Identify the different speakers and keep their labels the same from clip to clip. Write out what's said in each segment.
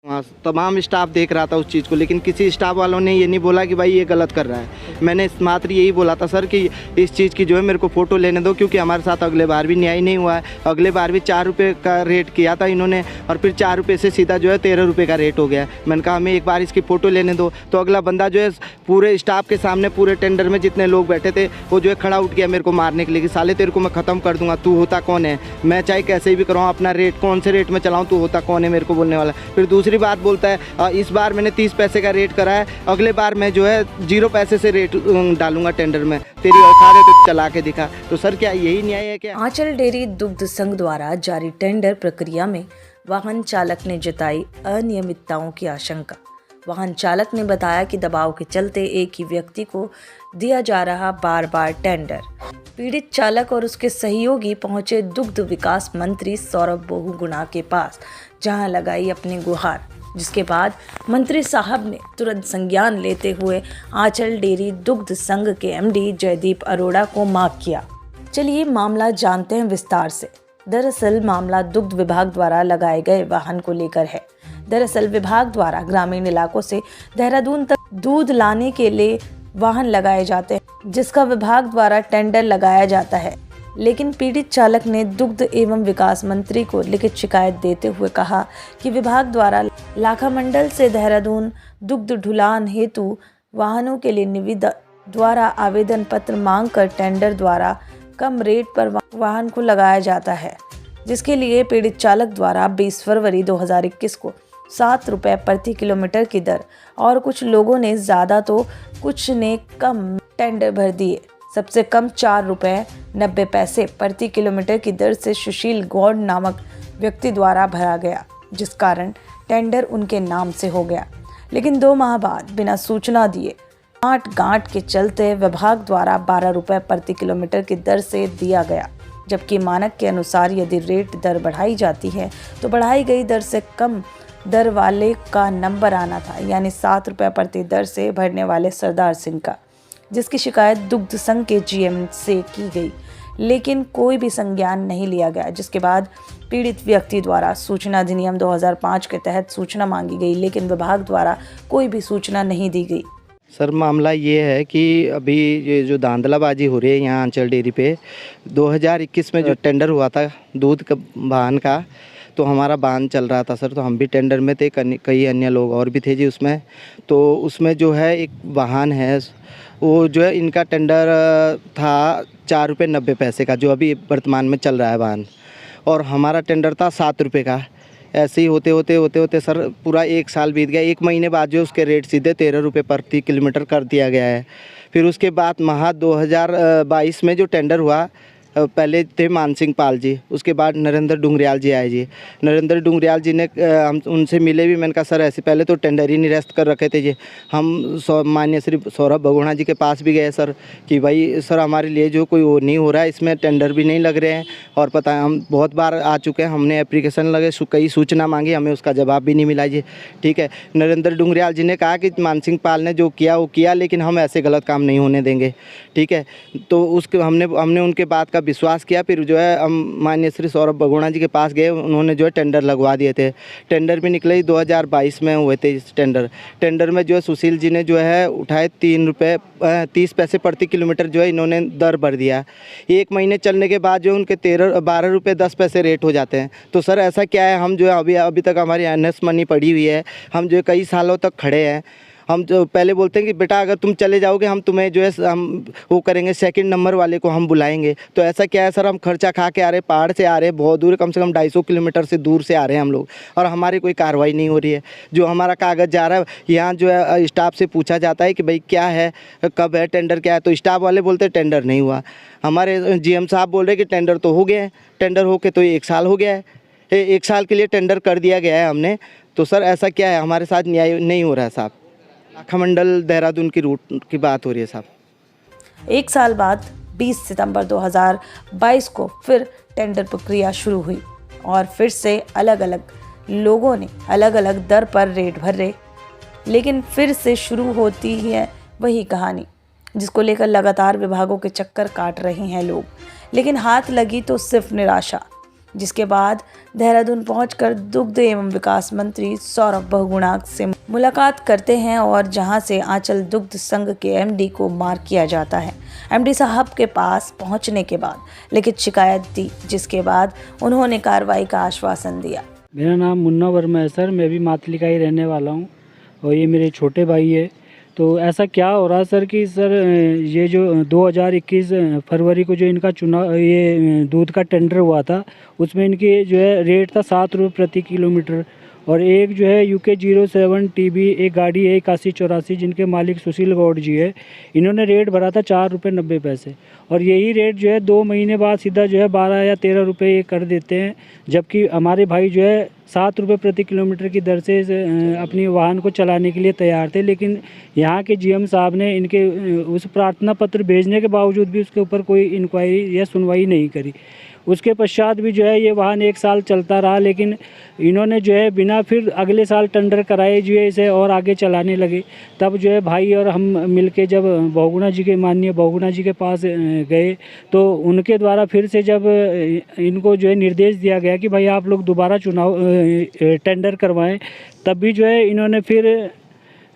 Speaker 1: वहाँ तमाम स्टाफ देख रहा था उस चीज़ को, लेकिन किसी स्टाफ वालों ने ये नहीं बोला कि भाई ये गलत कर रहा है। मैंने मात्र यही बोला था सर कि इस चीज़ की जो है मेरे को फ़ोटो लेने दो, क्योंकि हमारे साथ अगले बार भी न्याय नहीं हुआ है। अगले बार भी 4 रुपये का रेट किया था इन्होंने, और फिर 4 रुपये से सीधा जो है 13 रुपये का रेट हो गया। मैंने कहा हमें एक बार इसकी फ़ोटो लेने दो, तो अगला बंदा जो है पूरे स्टाफ के सामने, पूरे टेंडर में जितने लोग बैठे थे, वो जो है खड़ा उठ गया मेरे को मारने के लिए कि साले तेरे को मैं ख़त्म कर दूंगा, तू होता कौन है, मैं चाहे कैसे भी कराऊँ, अपना रेट कौन से रेट में चलाऊँ, तू होता कौन है मेरे को बोलने वाला। फिर दूसरी बात बोलता है इस बार मैंने 30 पैसे का रेट करा है, अगले बार मैं जो है 0 पैसे से रेट डालूंगा टेंडर में, तेरी औकात है तो चला के दिखा। तो सर क्या यही न्याय है क्या?
Speaker 2: आंचल डेयरी दुग्ध संघ द्वारा जारी टेंडर प्रक्रिया में वाहन चालक ने जताई अनियमितताओं की आशंका। वाहन चालक ने बताया कि दबाव के चलते एक ही व्यक्ति को दिया जा रहा बार बार टेंडर। पीड़ित चालक और उसके सहयोगी पहुंचे दुग्ध विकास मंत्री सौरभ बहुगुणा के पास, जहां लगाई अपनी गुहार, जिसके बाद मंत्री साहब ने तुरंत संज्ञान लेते हुए आंचल डेयरी दुग्ध संघ के एमडी जयदीप अरोड़ा को माफ किया। चलिए मामला जानते हैं विस्तार से। दरअसल मामला दुग्ध विभाग द्वारा लगाए गए वाहन को लेकर है। दरअसल विभाग द्वारा ग्रामीण इलाकों से देहरादून तक दूध लाने के लिए वाहन लगाए जाते हैं, जिसका विभाग द्वारा टेंडर लगाया जाता है। लेकिन पीड़ित चालक ने दुग्ध एवं विकास मंत्री को लिखित शिकायत देते हुए कहा कि विभाग द्वारा लाखा मंडल से देहरादून दुग्ध ढुलान हेतु वाहनों के लिए निविदा द्वारा आवेदन पत्र मांगकर टेंडर द्वारा कम रेट पर वाहन को लगाया जाता है, जिसके लिए पीड़ित चालक द्वारा 20 फरवरी 2021 को 7 रुपये प्रति किलोमीटर की दर, और कुछ लोगों ने ज़्यादा तो कुछ ने कम टेंडर भर दिए। सबसे कम 4 रुपये 90 पैसे प्रति किलोमीटर की दर से सुशील गौड़ नामक व्यक्ति द्वारा भरा गया, जिस कारण टेंडर उनके नाम से हो गया। लेकिन 2 माह बाद बिना सूचना दिए गांठ के चलते विभाग द्वारा 12 रुपये प्रति किलोमीटर की दर से दिया गया, जबकि मानक के अनुसार यदि रेट दर बढ़ाई जाती है तो बढ़ाई गई दर से कम दर वाले का नंबर आना था, यानी 7 रुपये प्रति दर से भरने वाले सरदार सिंह का, जिसकी शिकायत दुग्ध संघ के जीएम से की गई, लेकिन कोई भी संज्ञान नहीं लिया गया। जिसके बाद पीड़ित व्यक्ति द्वारा सूचना अधिनियम 2005 के तहत सूचना मांगी गई, लेकिन विभाग द्वारा कोई भी सूचना नहीं दी गई।
Speaker 1: सर मामला ये है कि अभी ये जो धांधलाबाजी हो रही है यहाँ आंचल डेयरी पे, 2021 में जो टेंडर हुआ था दूध का वाहन का, तो हमारा वाहन चल रहा था सर, तो हम भी टेंडर में थे, कई अन्य लोग और भी थे जी उसमें। तो उसमें जो है एक वाहन है, वो जो है इनका टेंडर था 4 रुपये 90 पैसे का, जो अभी वर्तमान में चल रहा है वाहन, और हमारा टेंडर था 7 रुपये का। ऐसे ही होते सर पूरा 1 साल बीत गया। 1 महीने बाद जो उसके रेट सीधे 13 रुपये प्रति किलोमीटर कर दिया गया है। फिर उसके बाद 2022 में जो टेंडर हुआ, पहले थे मानसिंह पाल जी, उसके बाद नरेंद्र डुंगरियाल जी आए जी। नरेंद्र डुंगरियाल जी ने हम उनसे मिले भी, मैंने कहा सर ऐसे पहले तो टेंडर ही निरस्त कर रखे थे जी। हम माननीय श्री सौरभ बहुगुणा जी के पास भी गए सर कि भाई सर हमारे लिए जो कोई वो नहीं हो रहा है, इसमें टेंडर भी नहीं लग रहे हैं, और पता है हम बहुत बार आ चुके हैं, हमने एप्लीकेशन लगे, कई सूचना मांगी, हमें उसका जवाब भी नहीं मिला जी। ठीक है, नरेंद्र डुंगरियाल जी ने कहा कि मानसिंह पाल ने जो किया वो किया, लेकिन हम ऐसे गलत काम नहीं होने देंगे। ठीक है, तो उसके हमने उनके बात का विश्वास किया। फिर जो है हम माननीय श्री सौरभ बहुगुणा जी के पास गए, उन्होंने जो है टेंडर लगवा दिए थे। टेंडर भी निकले 2022 में हुए थे इस टेंडर में जो है सुशील जी ने जो है उठाए 3 रुपये 30 पैसे प्रति किलोमीटर जो है इन्होंने दर भर दिया। 1 महीने चलने के बाद जो उनके 12 रुपये 10 पैसे रेट हो जाते हैं। तो सर ऐसा क्या है, हम जो है अभी तक हमारी एनएस मनी पड़ी हुई है, हम जो है कई सालों तक खड़े हैं। हम जो पहले बोलते हैं कि बेटा अगर तुम चले जाओगे हम तुम्हें जो है हम वो करेंगे, सेकंड नंबर वाले को हम बुलाएंगे। तो ऐसा क्या है सर, हम खर्चा खा के आ रहे, पहाड़ से आ रहे, बहुत दूर, कम से कम 250 किलोमीटर से दूर से आ रहे हैं हम लोग, और हमारी कोई कार्रवाई नहीं हो रही है। जो हमारा कागज़ जा रहा है, यहाँ जो है स्टाफ से पूछा जाता है कि भाई क्या है, कब है टेंडर, क्या है, तो स्टाफ वाले बोलते हैं टेंडर नहीं हुआ। हमारे जीएम साहब बोल रहे कि टेंडर तो हो गए हैं, टेंडर होके तो 1 साल हो गया है, 1 साल के लिए टेंडर कर दिया गया है हमने। तो सर ऐसा क्या है, हमारे साथ न्याय नहीं हो रहा है साहब। लाखा मंडल देहरादून की रूट की बात हो रही है साहब।
Speaker 2: 1 साल बाद 20 सितंबर 2022 को फिर टेंडर प्रक्रिया शुरू हुई, और फिर से अलग अलग लोगों ने अलग अलग दर पर रेट भरे, लेकिन फिर से शुरू होती है वही कहानी, जिसको लेकर लगातार विभागों के चक्कर काट रहे हैं लोग। लेकिन हाथ लगी तो सिर्फ निराशा। जिसके बाद देहरादून पहुंचकर दुग्ध एवं विकास मंत्री सौरभ बहुगुणा से मुलाकात करते हैं और जहां से आंचल दुग्ध संघ के एमडी को मार किया जाता है। एमडी साहब के पास पहुंचने के बाद लिखित शिकायत दी, जिसके बाद उन्होंने कार्रवाई का आश्वासन दिया।
Speaker 3: मेरा नाम मुन्ना वर्मा है सर, मैं भी मातली का ही रहने वाला हूँ और ये मेरे छोटे भाई है। तो ऐसा क्या हो रहा है सर कि सर ये जो 2021 फरवरी को जो इनका चुनाव ये दूध का टेंडर हुआ था, उसमें इनकी जो है रेट था 7 रुपये प्रति किलोमीटर। और एक जो है UK 07 TB एक गाड़ी है 8184 जिनके मालिक सुशील गौड़ जी है, इन्होंने रेट भरा था 4 रुपये 90 पैसे। और यही रेट जो है 2 महीने बाद सीधा जो है 12 या 13 रुपये ये कर देते हैं, जबकि हमारे भाई जो है 7 रुपये प्रति किलोमीटर की दर से अपनी वाहन को चलाने के लिए तैयार थे। लेकिन यहाँ के GM साहब ने इनके उस प्रार्थना पत्र भेजने के बावजूद भी उसके ऊपर कोई इंक्वायरी या सुनवाई नहीं करी। उसके पश्चात भी जो है ये वाहन 1 साल चलता रहा, लेकिन इन्होंने जो है बिना फिर अगले साल टेंडर कराए जो है इसे और आगे चलाने लगे। तब जो है भाई और हम मिलके जब बहुगुणा जी के माननीय बहुगुणा जी के पास गए तो उनके द्वारा फिर से जब इनको जो है निर्देश दिया गया कि भाई आप लोग दोबारा चुनाव टेंडर करवाएं, तब भी जो है इन्होंने फिर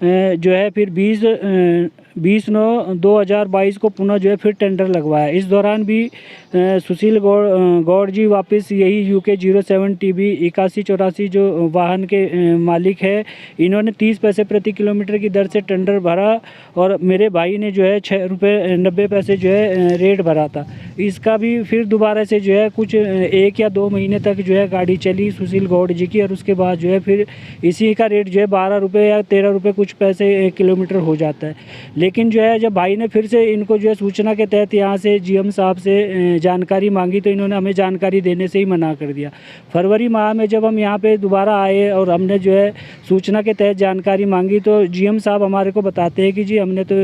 Speaker 3: जो है फिर 20/9/2022 को पुनः जो है फिर टेंडर लगवाया। इस दौरान भी सुशील गौड़ जी वापस यही UK 07 TB 8184 जो वाहन के मालिक है, इन्होंने 30 पैसे प्रति किलोमीटर की दर से टेंडर भरा और मेरे भाई ने जो है 6 रुपये 90 पैसे जो है रेट भरा था। इसका भी फिर दोबारा से जो है कुछ 1 या 2 महीने तक जो है गाड़ी चली सुशील गौड़ जी की, और उसके बाद जो है फिर इसी का रेट जो है 12 रुपये या 13 रुपये कुछ पैसे किलोमीटर हो जाता है। लेकिन जो है जब भाई ने फिर से इनको जो है सूचना के तहत यहाँ से GM साहब से जानकारी मांगी तो इन्होंने हमें जानकारी देने से ही मना कर दिया। फरवरी माह में जब हम यहाँ पे दोबारा आए और हमने जो है सूचना के तहत जानकारी मांगी तो GM साहब हमारे को बताते हैं कि जी हमने तो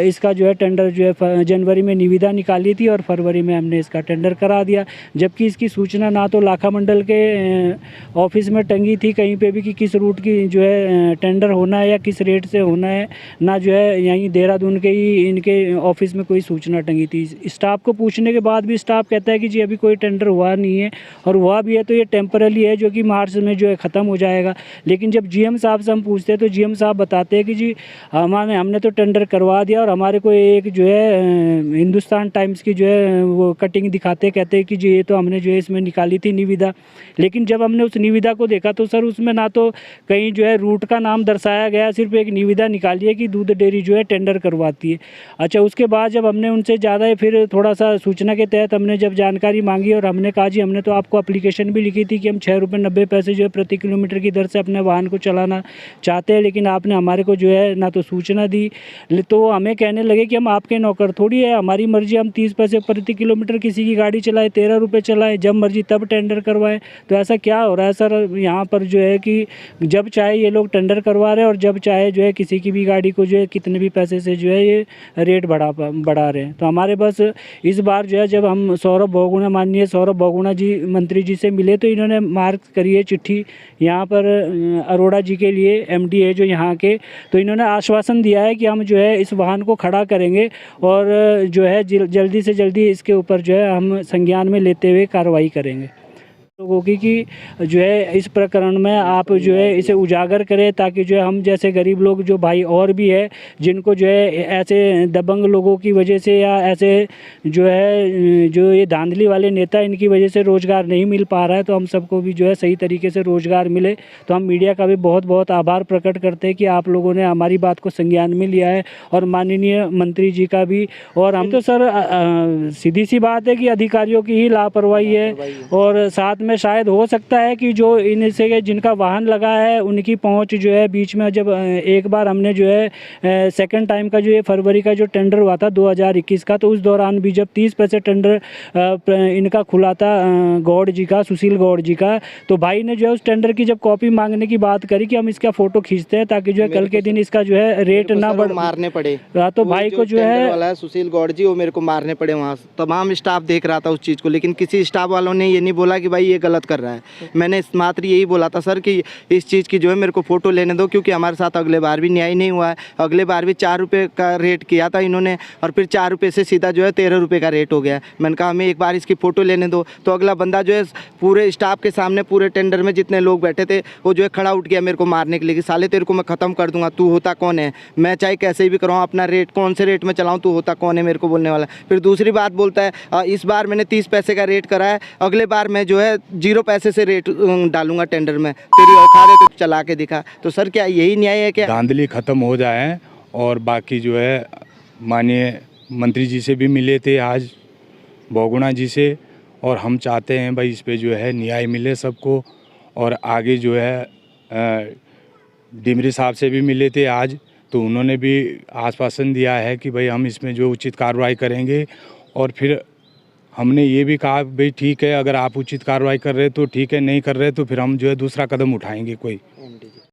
Speaker 3: इसका जो है टेंडर जो है जनवरी में निविदा निकाली थी और फरवरी में हमने इसका टेंडर करा दिया, जबकि इसकी सूचना ना तो लाखा मंडल के ऑफिस में टंगी थी कहीं पे भी कि किस रूट की जो है टेंडर होना है या किस रेट से होना है, ना जो है यहीं देहरादून के ही इनके ऑफिस में कोई सूचना टंगी थी। स्टाफ को पूछने के बाद भी स्टाफ कहता है कि जी अभी कोई टेंडर हुआ नहीं है, और हुआ भी है तो ये टेम्पररी है जो कि मार्च में जो है ख़त्म हो जाएगा। लेकिन जब GM साहब से हम पूछते हैं तो GM साहब बताते हैं कि जी हमने तो टेंडर करवा दिया, और हमारे को एक जो है हिंदुस्तान टाइम्स की जो है वो कटिंग दिखाते कहते हैं कि जी ये तो हमने जो है इसमें निकाली थी निविदा। लेकिन जब हमने उस निविदा को देखा तो सर उसमें ना तो कहीं जो है रूट का नाम दर्शाया गया, सिर्फ एक निविदा निकाली है कि दूध डेयरी जो है टेंडर करवाती है। अच्छा, उसके बाद जब हमने उनसे ज़्यादा फिर थोड़ा सा सूचना के तहत हमने जब जानकारी मांगी और हमने कहा जी हमने तो आपको एप्लीकेशन भी लिखी थी कि हम 6 रुपये 90 पैसे जो है प्रति किलोमीटर की दर से अपने वाहन को चलाना चाहते हैं, लेकिन आपने हमारे को जो है ना तो सूचना दी, तो हमें कहने लगे कि हम आपके नौकर थोड़ी है, हमारी मर्जी, हम 30 पैसे प्रति किलोमीटर किसी की गाड़ी चलाए, 13 रुपये चलाए, जब मर्जी तब टेंडर करवाएं। तो ऐसा क्या हो रहा है सर यहाँ पर जो है कि जब चाहे ये लोग टेंडर करवा रहे हैं और जब चाहे जो है किसी की भी गाड़ी को जो है कितने भी पैसे से जो है ये रेट बढ़ा रहे हैं। तो हमारे बस इस बार जो है जब हम माननीय सौरभ बहुगुणा जी मंत्री जी से मिले तो इन्होंने मार्क करी है चिट्ठी यहाँ पर अरोड़ा जी के लिए, MD है जो यहाँ के, तो इन्होंने आश्वासन दिया है कि हम जो है इस वाहन को खड़ा करेंगे और जो है जल्दी से जल्दी इसके ऊपर जो है हम संज्ञान में लेते हुए कार्रवाई करेंगे लोगों की कि जो है इस प्रकरण में आप जो है इसे उजागर करें, ताकि जो है हम जैसे गरीब लोग जो भाई और भी है जिनको जो है ऐसे दबंग लोगों की वजह से या ऐसे जो है जो ये धांधली वाले नेता इनकी वजह से रोज़गार नहीं मिल पा रहा है, तो हम सबको भी जो है सही तरीके से रोज़गार मिले। तो हम मीडिया का भी बहुत बहुत आभार प्रकट करते हैं कि आप लोगों ने हमारी बात को संज्ञान में लिया है, और माननीय मंत्री जी का भी। और हम तो सर सीधी सी बात है कि अधिकारियों की ही लापरवाही है, और साथ में शायद हो सकता है कि जो इनसे जिनका वाहन लगा है उनकी पहुंच जो है बीच में, जब एक बार हमने जो है सेकंड टाइम का जो ये फरवरी का जो टेंडर हुआ था 2021 का, तो उस दौरान भी जब 30 पैसे टेंडर इनका खुला था गौड़ जी का, सुशील गौड़ जी का, तो भाई ने जो है उस टेंडर की जब कॉपी मांगने की बात करी कि हम इसका फ़ोटो खींचते हैं ताकि जो है कल के दिन इसका जो है रेट ना बढ़
Speaker 1: मारने पड़े,
Speaker 3: तो भाई को जो है
Speaker 1: सुशील गौड़ जी वो मेरे को मारने पड़े। वहाँ तमाम स्टाफ देख रहा था उस चीज़ को, लेकिन किसी स्टाफ वालों ने ये नहीं बोला कि भाई ये ये गलत कर रहा है। मैंने मात्र यही बोला था सर कि इस चीज़ की जो है मेरे को फ़ोटो लेने दो, क्योंकि हमारे साथ अगले बार भी न्याय नहीं हुआ है। अगले बार भी 4 रुपये का रेट किया था इन्होंने, और फिर 4 रुपये से सीधा जो है 13 रुपये का रेट हो गया। मैंने कहा हमें एक बार इसकी फ़ोटो लेने दो, तो अगला बंदा जो है पूरे स्टाफ के सामने, पूरे टेंडर में जितने लोग बैठे थे, वो जो है खड़ा उठ गया मेरे को मारने के लिए कि साले तेरे को मैं ख़त्म कर दूंगा, तू होता कौन है, मैं चाहे कैसे भी कराऊँ, अपना रेट कौन से रेट में चलाऊँ, तू होता कौन है मेरे को बोलने वाला। फिर दूसरी बात बोलता है इस बार मैंने 30 पैसे का रेट करा है, अगले बार मैं जो है 0 पैसे से रेट डालूंगा टेंडर में, तेरी औकात है तो चला के दिखा। तो सर क्या यही न्याय है क्या?
Speaker 4: धांधली ख़त्म हो जाए। और बाकी जो है माननीय मंत्री जी से भी मिले थे आज, बहुगुणा जी से, और हम चाहते हैं भाई इस पे जो है न्याय मिले सबको। और आगे जो है डिमरी साहब से भी मिले थे आज, तो उन्होंने भी आश्वासन दिया है कि भाई हम इसमें जो उचित कार्रवाई करेंगे। और फिर हमने ये भी कहा भाई ठीक है, अगर आप उचित कार्रवाई कर रहे तो ठीक है, नहीं कर रहे तो फिर हम जो है दूसरा कदम उठाएंगे कोई।